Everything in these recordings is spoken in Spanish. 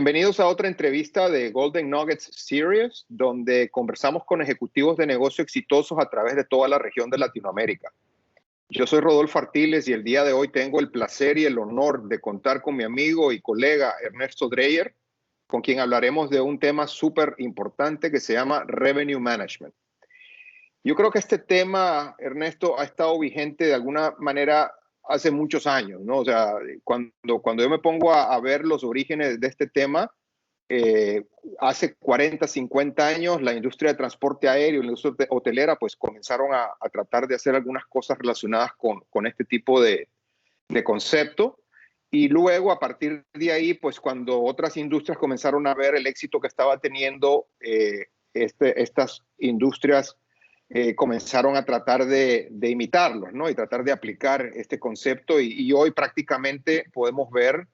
Bienvenidos a otra entrevista de Golden Nuggets Series, donde conversamos con ejecutivos de negocio exitosos a través de toda la región de Latinoamérica. Yo soy Rodolfo Artiles y el día de hoy tengo el placer y el honor de contar con mi amigo y colega Ernesto Dreyer, con quien hablaremos de un tema súper importante que se llama Revenue Management. Yo creo que este tema, Ernesto, ha estado vigente de alguna manera hace muchos años, ¿no? O sea, cuando yo me pongo a ver los orígenes de este tema, hace 40, 50 años, la industria de transporte aéreo y la industria hotelera, pues comenzaron a tratar de hacer algunas cosas relacionadas con este tipo de concepto. Y luego, a partir de ahí, pues cuando otras industrias comenzaron a ver el éxito que estaba teniendo estas industrias, comenzaron a tratar de imitarlos, ¿no? Y tratar de aplicar este concepto. Y hoy prácticamente podemos ver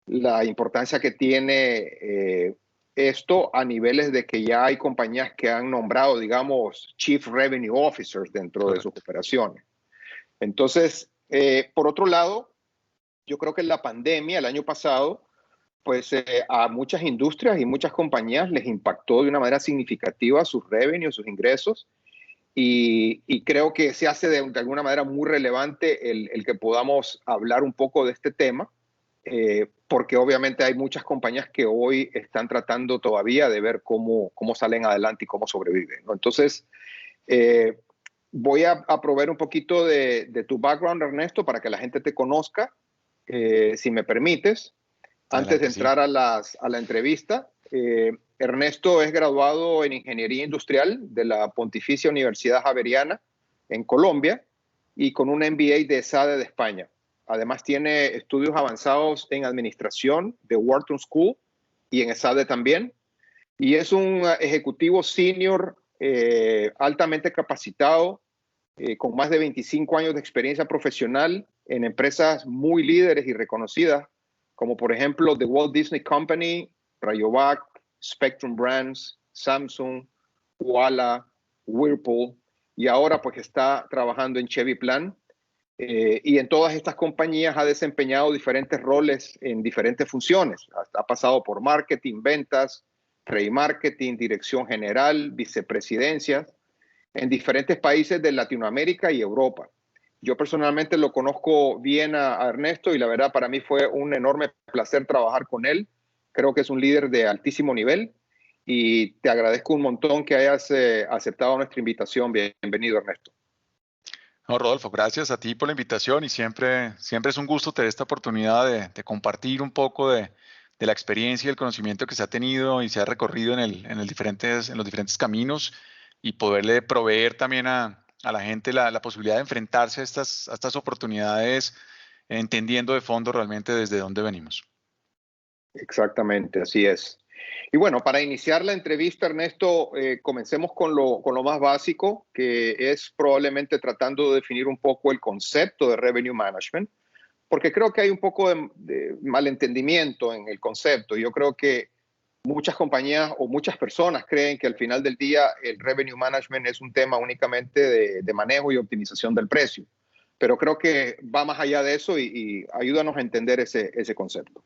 la importancia que tiene esto a niveles de que ya hay compañías que han nombrado, digamos, Chief Revenue Officers dentro de sus operaciones. Entonces, por otro lado, yo creo que la pandemia el año pasado, pues a muchas industrias y muchas compañías les impactó de una manera significativa sus revenues, sus ingresos. Y creo que se hace de alguna manera muy relevante el que podamos hablar un poco de este tema, porque obviamente hay muchas compañías que hoy están tratando todavía de ver cómo salen adelante y cómo sobreviven, ¿no? Entonces, voy a proveer un poquito de tu background, Ernesto, para que la gente te conozca, si me permites. Antes de entrar a la entrevista, Ernesto es graduado en Ingeniería Industrial de la Pontificia Universidad Javeriana en Colombia y con un MBA de ESADE de España. Además tiene estudios avanzados en Administración de Wharton School y en ESADE también. Y es un ejecutivo senior altamente capacitado, con más de 25 años de experiencia profesional en empresas muy líderes y reconocidas, como por ejemplo The Walt Disney Company, Rayovac, Spectrum Brands, Samsung, Koala, Whirlpool, y ahora pues está trabajando en Chevy Plan. Y en todas estas compañías ha desempeñado diferentes roles en diferentes funciones. Ha pasado por marketing, ventas, trade marketing, dirección general, vicepresidencias, en diferentes países de Latinoamérica y Europa. Yo personalmente lo conozco bien a Ernesto y la verdad para mí fue un enorme placer trabajar con él. Creo que es un líder de altísimo nivel y te agradezco un montón que hayas aceptado nuestra invitación. Bienvenido, Ernesto. No, Rodolfo, gracias a ti por la invitación y siempre es un gusto tener esta oportunidad de compartir un poco de la experiencia y el conocimiento que se ha tenido y se ha recorrido en los diferentes caminos y poderle proveer también a la gente la posibilidad de enfrentarse a estas oportunidades, entendiendo de fondo realmente desde dónde venimos. Exactamente, así es. Y bueno, para iniciar la entrevista, Ernesto, comencemos con lo más básico, que es probablemente tratando de definir un poco el concepto de Revenue Management, porque creo que hay un poco de malentendimiento en el concepto. Yo creo que muchas compañías o muchas personas creen que al final del día el Revenue Management es un tema únicamente de manejo y optimización del precio, pero creo que va más allá de eso y ayúdanos a entender ese concepto.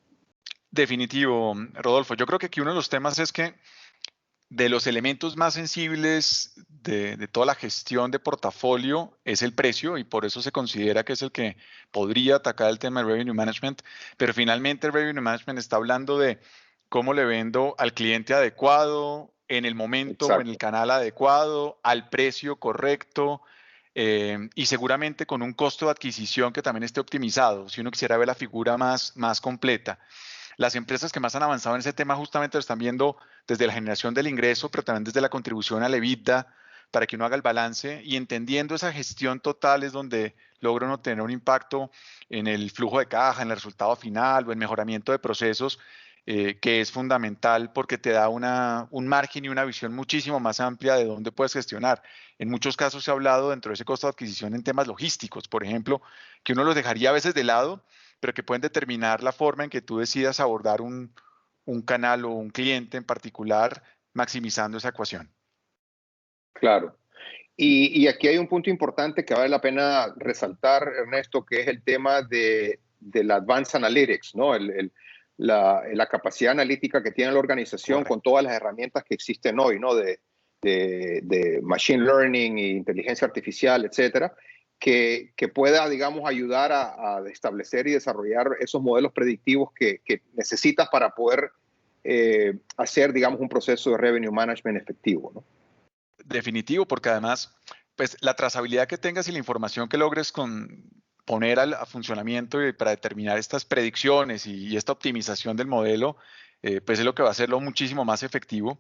Definitivo, Rodolfo. Yo creo que aquí uno de los temas es que de los elementos más sensibles de toda la gestión de portafolio es el precio y por eso se considera que es el que podría atacar el tema del Revenue Management, pero finalmente el Revenue Management está hablando de cómo le vendo al cliente adecuado, en el momento o en el canal adecuado, al precio correcto y seguramente con un costo de adquisición que también esté optimizado, si uno quisiera ver la figura más completa. Las empresas que más han avanzado en ese tema justamente lo están viendo desde la generación del ingreso, pero también desde la contribución al EBITDA, para que uno haga el balance y entendiendo esa gestión total es donde logra uno tener un impacto en el flujo de caja, en el resultado final o en mejoramiento de procesos, que es fundamental porque te da un margen y una visión muchísimo más amplia de dónde puedes gestionar. En muchos casos se ha hablado dentro de ese costo de adquisición en temas logísticos, por ejemplo, que uno los dejaría a veces de lado, pero que pueden determinar la forma en que tú decidas abordar un canal o un cliente en particular, maximizando esa ecuación. Claro. Y aquí hay un punto importante que vale la pena resaltar, Ernesto, que es el tema de la Advanced Analytics, ¿no? la capacidad analítica que tiene la organización Correcto. con todas las herramientas que existen hoy, ¿no? De machine learning e inteligencia artificial, etcétera, que pueda, digamos, ayudar a establecer y desarrollar esos modelos predictivos que necesitas para poder hacer, digamos, un proceso de revenue management efectivo, ¿no? Definitivo, porque además, pues la trazabilidad que tengas y la información que logres poner a funcionamiento y para determinar estas predicciones y esta optimización del modelo, pues es lo que va a hacerlo muchísimo más efectivo.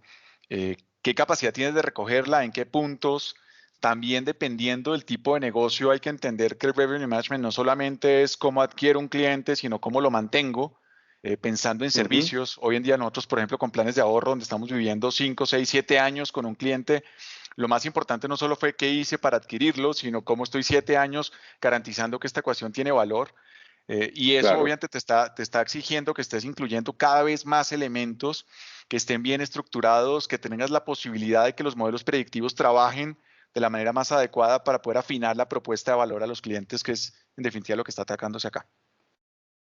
¿Qué capacidad tienes de recogerla? ¿En qué puntos? También dependiendo del tipo de negocio, hay que entender que el revenue management no solamente es cómo adquiero un cliente, sino cómo lo mantengo. Pensando en servicios, hoy en día nosotros, por ejemplo, con planes de ahorro, donde estamos viviendo 5, 6, 7 años con un cliente, lo más importante no solo fue qué hice para adquirirlo, sino cómo estoy 7 años garantizando que esta ecuación tiene valor. Y eso Claro. obviamente te está exigiendo que estés incluyendo cada vez más elementos, que estén bien estructurados, que tengas la posibilidad de que los modelos predictivos trabajen de la manera más adecuada para poder afinar la propuesta de valor a los clientes, que es en definitiva lo que está atacándose acá.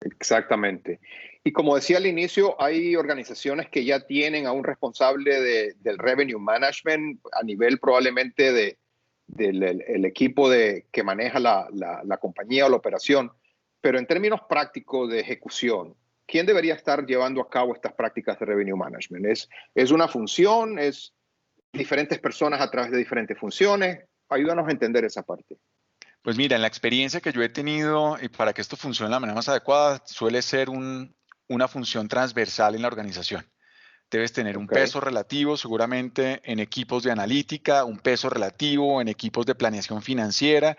Exactamente. Y como decía al inicio, hay organizaciones que ya tienen a un responsable del revenue management a nivel probablemente del el equipo que maneja la compañía o la operación, pero en términos prácticos de ejecución, ¿quién debería estar llevando a cabo estas prácticas de revenue management? ¿Es una función? ¿Es diferentes personas a través de diferentes funciones? Ayúdanos a entender esa parte. Pues mira, en la experiencia que yo he tenido y para que esto funcione de la manera más adecuada, suele ser una función transversal en la organización. Debes tener un Ok. peso relativo seguramente en equipos de analítica, un peso relativo en equipos de planeación financiera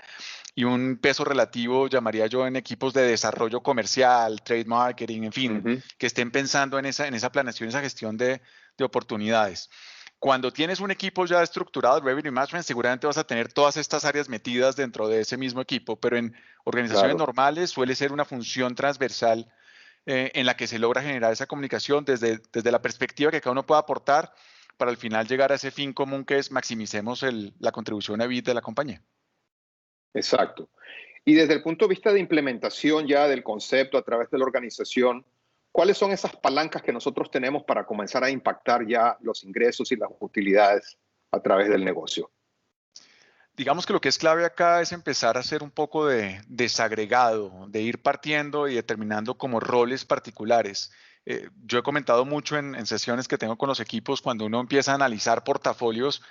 y un peso relativo, llamaría yo, en equipos de desarrollo comercial, trade marketing, en fin, Ujú. que estén pensando en esa planeación, esa gestión de oportunidades. Cuando tienes un equipo ya estructurado de revenue management, seguramente vas a tener todas estas áreas metidas dentro de ese mismo equipo, pero en organizaciones Claro. normales suele ser una función transversal en la que se logra generar esa comunicación desde la perspectiva que cada uno pueda aportar para al final llegar a ese fin común que es maximicemos la contribución a EBITDA de la compañía. Exacto. Y desde el punto de vista de implementación ya del concepto a través de la organización, ¿cuáles son esas palancas que nosotros tenemos para comenzar a impactar ya los ingresos y las utilidades a través del negocio? Digamos que lo que es clave acá es empezar a hacer un poco de desagregado, de ir partiendo y determinando como roles particulares. Yo he comentado mucho en sesiones que tengo con los equipos cuando uno empieza a analizar portafolios,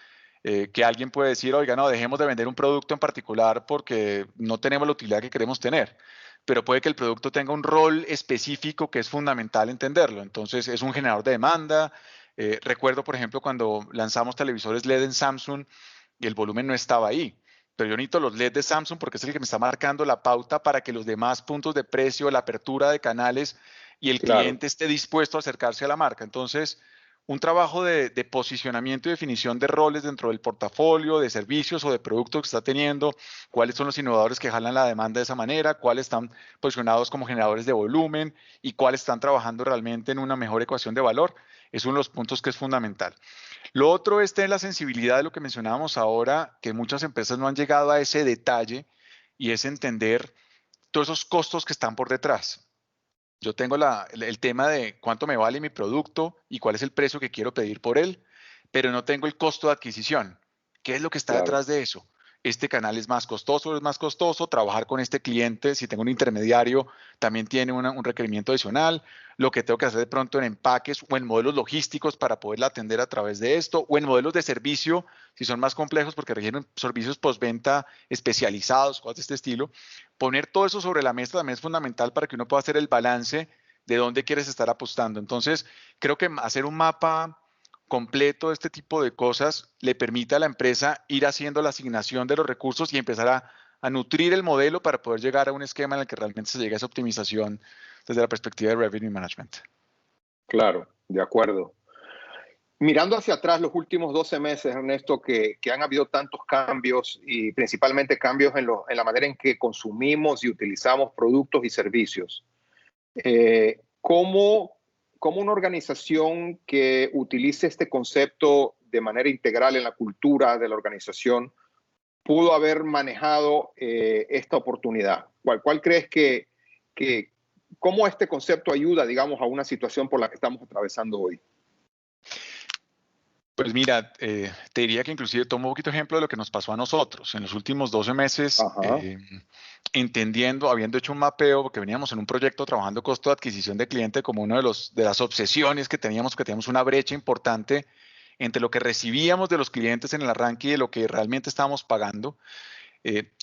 que alguien puede decir, oiga, no, dejemos de vender un producto en particular porque no tenemos la utilidad que queremos tener, pero puede que el producto tenga un rol específico que es fundamental entenderlo. Entonces, es un generador de demanda. Recuerdo, por ejemplo, cuando lanzamos televisores LED en Samsung, y el volumen no estaba ahí. Pero yo necesito los LED de Samsung porque es el que me está marcando la pauta para que los demás puntos de precio, la apertura de canales y el Claro. cliente esté dispuesto a acercarse a la marca. Entonces, un trabajo de posicionamiento y definición de roles dentro del portafolio, de servicios o de productos que está teniendo, cuáles son los innovadores que jalan la demanda de esa manera, cuáles están posicionados como generadores de volumen y cuáles están trabajando realmente en una mejor ecuación de valor, es uno de los puntos que es fundamental. Lo otro es tener la sensibilidad de lo que mencionábamos ahora, que muchas empresas no han llegado a ese detalle y es entender todos esos costos que están por detrás. Yo tengo el tema de cuánto me vale mi producto y cuál es el precio que quiero pedir por él, pero no tengo el costo de adquisición. ¿Qué es lo que está Claro. detrás de eso? Este canal es más costoso, trabajar con este cliente, si tengo un intermediario, también tiene un requerimiento adicional, lo que tengo que hacer de pronto en empaques o en modelos logísticos para poderla atender a través de esto, o en modelos de servicio, si son más complejos porque requieren servicios postventa especializados, cosas de este estilo. Poner todo eso sobre la mesa también es fundamental para que uno pueda hacer el balance de dónde quieres estar apostando. Entonces, creo que hacer un mapa completo de este tipo de cosas le permite a la empresa ir haciendo la asignación de los recursos y empezar a nutrir el modelo para poder llegar a un esquema en el que realmente se llegue a esa optimización desde la perspectiva de revenue management. Claro, de acuerdo. Mirando hacia atrás los últimos 12 meses, Ernesto, que han habido tantos cambios y principalmente cambios en la manera en que consumimos y utilizamos productos y servicios, ¿cómo una organización que utilice este concepto de manera integral en la cultura de la organización pudo haber manejado esta oportunidad? ¿Cuál crees que ¿Cómo este concepto ayuda, digamos, a una situación por la que estamos atravesando hoy? Pues mira, te diría que inclusive tomo un poquito ejemplo de lo que nos pasó a nosotros. En los últimos 12 meses, Ajá, entendiendo, habiendo hecho un mapeo, porque veníamos en un proyecto trabajando costo de adquisición de cliente como uno de las obsesiones que teníamos una brecha importante entre lo que recibíamos de los clientes en el arranque y de lo que realmente estábamos pagando.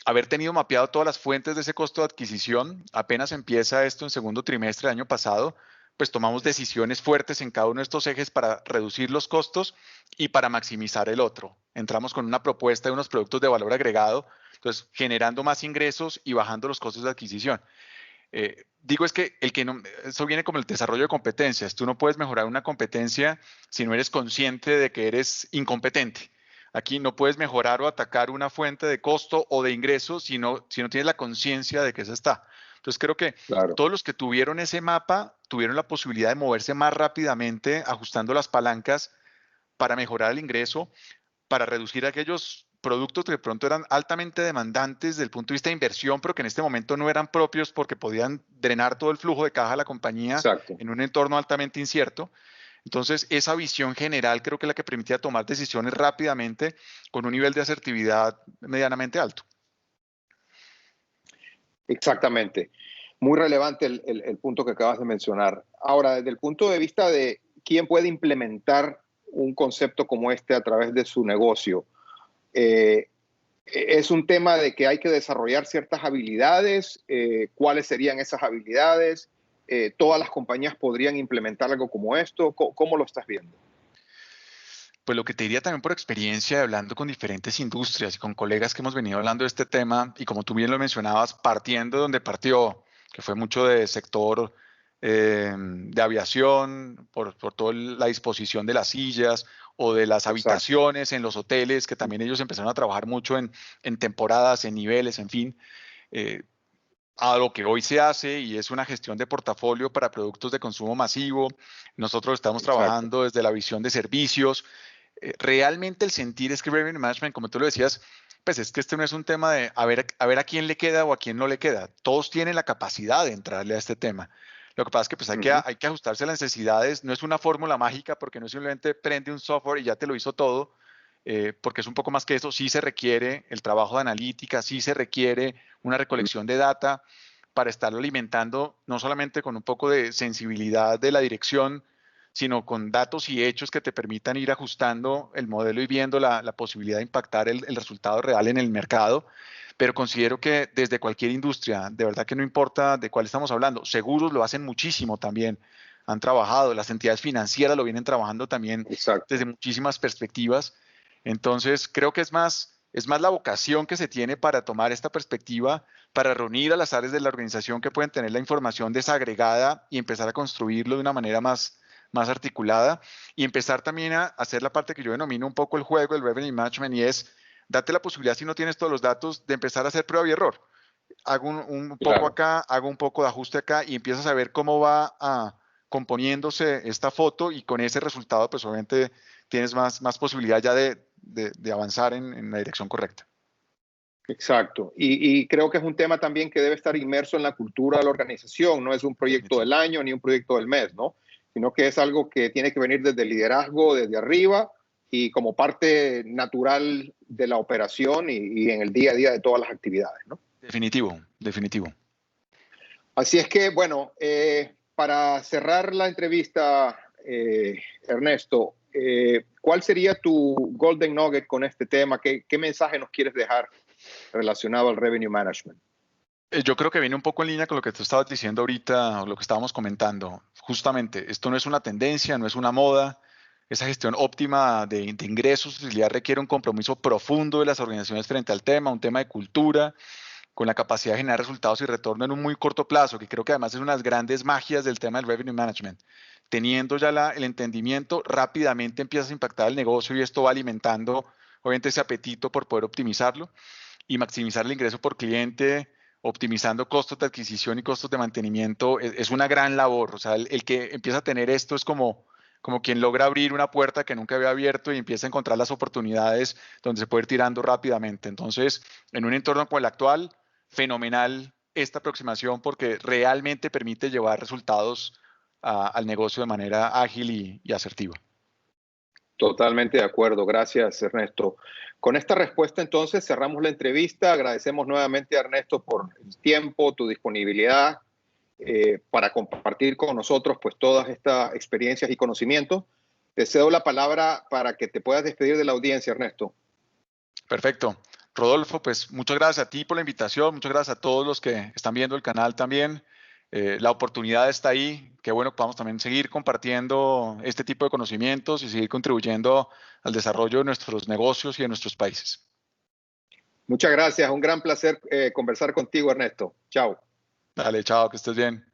Haber tenido mapeado todas las fuentes de ese costo de adquisición, apenas empieza esto en segundo trimestre del año pasado, pues tomamos decisiones fuertes en cada uno de estos ejes para reducir los costos y para maximizar el otro. Entramos con una propuesta de unos productos de valor agregado, entonces generando más ingresos y bajando los costos de adquisición. Digo es que eso viene como el desarrollo de competencias. Tú no puedes mejorar una competencia si no eres consciente de que eres incompetente. Aquí no puedes mejorar o atacar una fuente de costo o de ingreso si no tienes la conciencia de que esa está. Entonces creo que claro. todos los que tuvieron ese mapa tuvieron la posibilidad de moverse más rápidamente, ajustando las palancas para mejorar el ingreso, para reducir aquellos productos que de pronto eran altamente demandantes desde el punto de vista de inversión, pero que en este momento no eran propios porque podían drenar todo el flujo de caja de la compañía Exacto. en un entorno altamente incierto. Entonces, esa visión general creo que es la que permitía tomar decisiones rápidamente con un nivel de asertividad medianamente alto. Exactamente. Muy relevante el punto que acabas de mencionar. Ahora, desde el punto de vista de quién puede implementar un concepto como este a través de su negocio, eh, es un tema de que hay que desarrollar ciertas habilidades. ¿Cuáles serían esas habilidades? ¿Todas las compañías podrían implementar algo como esto? ¿Cómo lo estás viendo? Pues lo que te diría también por experiencia, hablando con diferentes industrias y con colegas que hemos venido hablando de este tema, y como tú bien lo mencionabas, partiendo de donde partió, que fue mucho de sector de aviación, por toda la disposición de las sillas o de las Exacto. habitaciones en los hoteles, que también ellos empezaron a trabajar mucho en temporadas, en niveles, en fin. eh, a lo que hoy se hace y es una gestión de portafolio para productos de consumo masivo. Nosotros estamos Exacto. trabajando desde la visión de servicios. Realmente el sentir es que Revenue Management, como tú lo decías, pues es que este no es un tema de a ver a quién le queda o a quién no le queda. Todos tienen la capacidad de entrarle a este tema. Lo que pasa es que pues Ujú. hay que ajustarse a las necesidades. No es una fórmula mágica porque no simplemente prende un software y ya te lo hizo todo, porque es un poco más que eso. Sí se requiere el trabajo de analítica, sí se requiere una recolección de data para estarlo alimentando, no solamente con un poco de sensibilidad de la dirección, sino con datos y hechos que te permitan ir ajustando el modelo y viendo la posibilidad de impactar el resultado real en el mercado. Pero considero que desde cualquier industria, de verdad que no importa de cuál estamos hablando, seguros lo hacen muchísimo también, han trabajado, las entidades financieras lo vienen trabajando también desde Exacto. muchísimas perspectivas. Entonces, creo que es más la vocación que se tiene para tomar esta perspectiva, para reunir a las áreas de la organización que pueden tener la información desagregada y empezar a construirlo de una manera más articulada y empezar también a hacer la parte que yo denomino un poco el juego, el revenue management, y es date la posibilidad, si no tienes todos los datos, de empezar a hacer prueba y error. Hago un poco Claro. acá, hago un poco de ajuste acá y empiezas a ver cómo va componiéndose esta foto y con ese resultado, pues obviamente tienes más posibilidad ya de avanzar en la dirección correcta. Exacto. Y creo que es un tema también que debe estar inmerso en la cultura de la organización. No es un proyecto Definitivo. del año ni un proyecto del mes, ¿no? Sino que es algo que tiene que venir desde el liderazgo, desde arriba y como parte natural de la operación y en el día a día de todas las actividades, ¿no? Definitivo, definitivo. Así es que, bueno, para cerrar la entrevista, Ernesto, ¿cuál sería tu golden nugget con este tema? ¿Qué mensaje nos quieres dejar relacionado al revenue management? Yo creo que viene un poco en línea con lo que tú estabas diciendo ahorita, o lo que estábamos comentando. Justamente, esto no es una tendencia, no es una moda. Esa gestión óptima de ingresos ya requiere un compromiso profundo de las organizaciones frente al tema, un tema de cultura, con la capacidad de generar resultados y retorno en un muy corto plazo, que creo que además es una de las grandes magias del tema del revenue management. Teniendo ya el entendimiento, rápidamente empiezas a impactar el negocio y esto va alimentando, obviamente, ese apetito por poder optimizarlo y maximizar el ingreso por cliente, optimizando costos de adquisición y costos de mantenimiento, es una gran labor. O sea, el que empieza a tener esto es como quien logra abrir una puerta que nunca había abierto y empieza a encontrar las oportunidades donde se puede ir tirando rápidamente. Entonces, en un entorno como el actual, fenomenal esta aproximación porque realmente permite llevar resultados al negocio de manera ágil y asertiva. Totalmente de acuerdo. Gracias, Ernesto. Con esta respuesta, entonces, cerramos la entrevista. Agradecemos nuevamente a Ernesto por el tiempo, tu disponibilidad para compartir con nosotros pues, todas estas experiencias y conocimientos. Te cedo la palabra para que te puedas despedir de la audiencia, Ernesto. Perfecto. Rodolfo, pues muchas gracias a ti por la invitación, muchas gracias a todos los que están viendo el canal también. La oportunidad está ahí, qué bueno que podamos también seguir compartiendo este tipo de conocimientos y seguir contribuyendo al desarrollo de nuestros negocios y de nuestros países. Muchas gracias, un gran placer conversar contigo, Ernesto. Chao. Dale, chao, que estés bien.